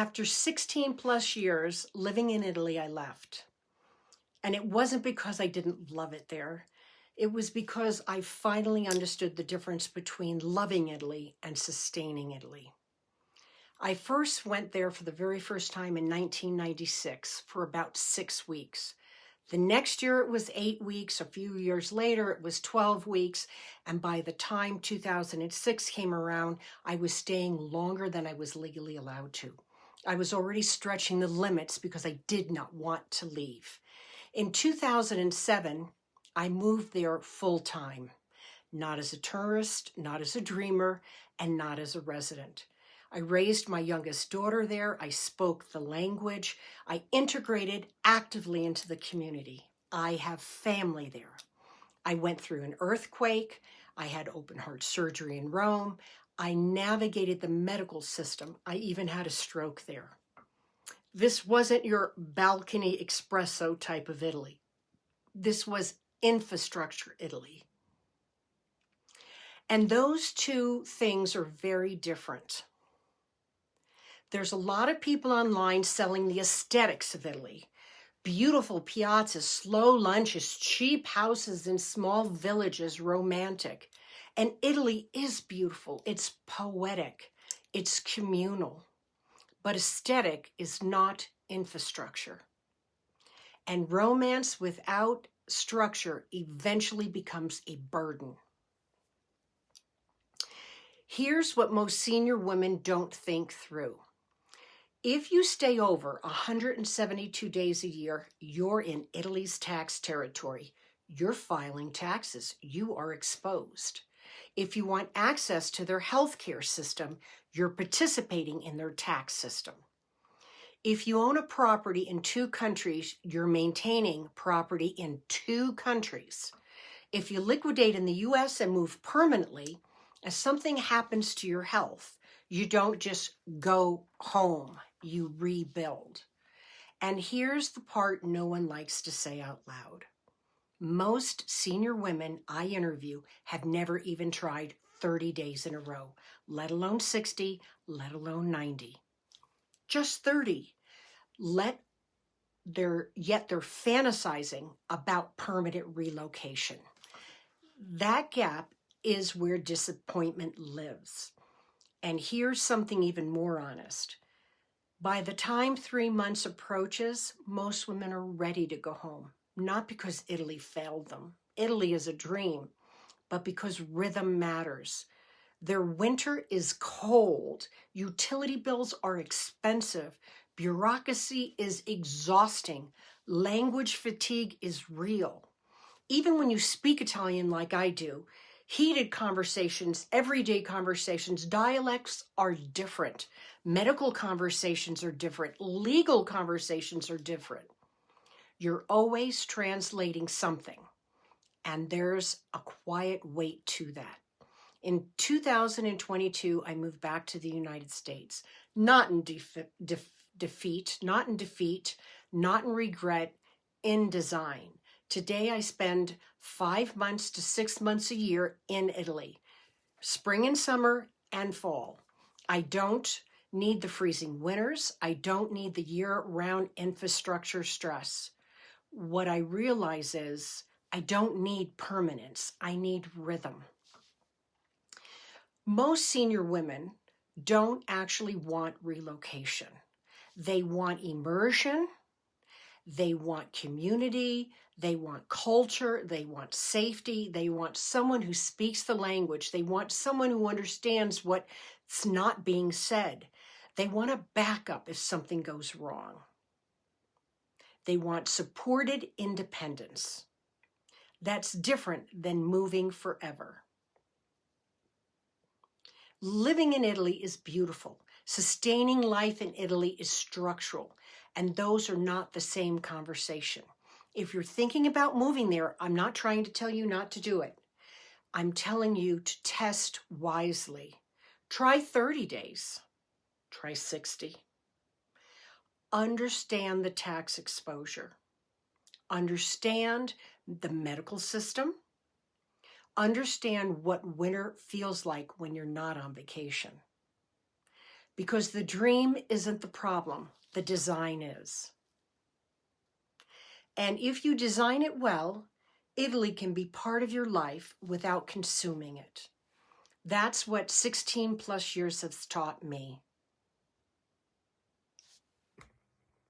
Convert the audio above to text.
After 16 plus years living in Italy, I left. And it wasn't because I didn't love it there. It was because I finally understood the difference between loving Italy and sustaining Italy. I first went there for the very first time in 1996 for about 6 weeks. The next year it was 8 weeks. A few years later, it was 12 weeks. And by the time 2006 came around, I was staying longer than I was legally allowed to. I was already stretching the limits because I did not want to leave. In 2007, I moved there full time, not as a tourist, not as a dreamer, and not as a resident. I raised my youngest daughter there. I spoke the language. I integrated actively into the community. I have family there. I went through an earthquake. I had open heart surgery in Rome. I navigated the medical system. I even had a stroke there. This wasn't your balcony espresso type of Italy. This was infrastructure Italy. And those two things are very different. There's a lot of people online selling the aesthetics of Italy. Beautiful piazzas, slow lunches, cheap houses in small villages, romantic. And Italy is beautiful. It's poetic. It's communal. But aesthetic is not infrastructure. And romance without structure eventually becomes a burden. Here's what most senior women don't think through. If you stay over 172 days a year, you're in Italy's tax territory. You're filing taxes. You are exposed. If you want access to their healthcare system, you're participating in their tax system. If you own a property in 2 countries, you're maintaining property in 2 countries. If you liquidate in the US and move permanently, if something happens to your health, you don't just go home, you rebuild. And here's the part no one likes to say out loud. Most senior women I interview have never even tried 30 days in a row, let alone 60, let alone 90. Just 30. Yet they're fantasizing about permanent relocation. That gap is where disappointment lives. And here's something even more honest. By the time 3 months approaches, most women are ready to go home. Not because Italy failed them. Italy is a dream, but because rhythm matters. Their winter is cold. Utility bills are expensive. Bureaucracy is exhausting. Language fatigue is real. Even when you speak Italian like I do, heated conversations, everyday conversations, dialects are different. Medical conversations are different. Legal conversations are different. You're always translating something, and there's a quiet weight to that. In 2022, I moved back to the United States, not in defeat, not in regret, in design. Today, I spend 5 months to 6 months a year in Italy, spring and summer and fall. I don't need the freezing winters. I don't need the year-round infrastructure stress. What I realize is I don't need permanence. I need rhythm. Most senior women don't actually want relocation. They want immersion. They want community. They want culture. They want safety. They want someone who speaks the language. They want someone who understands what's not being said. They want a backup if something goes wrong. They want supported independence. That's different than moving forever. Living in Italy is beautiful. Sustaining life in Italy is structural, and those are not the same conversation. If you're thinking about moving there, I'm not trying to tell you not to do it. I'm telling you to test wisely. Try 30 days. Try 60. Understand the tax exposure. Understand the medical system. Understand what winter feels like when you're not on vacation. because the dream isn't the problem, the design is. And if you design it well, Italy can be part of your life without consuming it. That's what 16 plus years has taught me.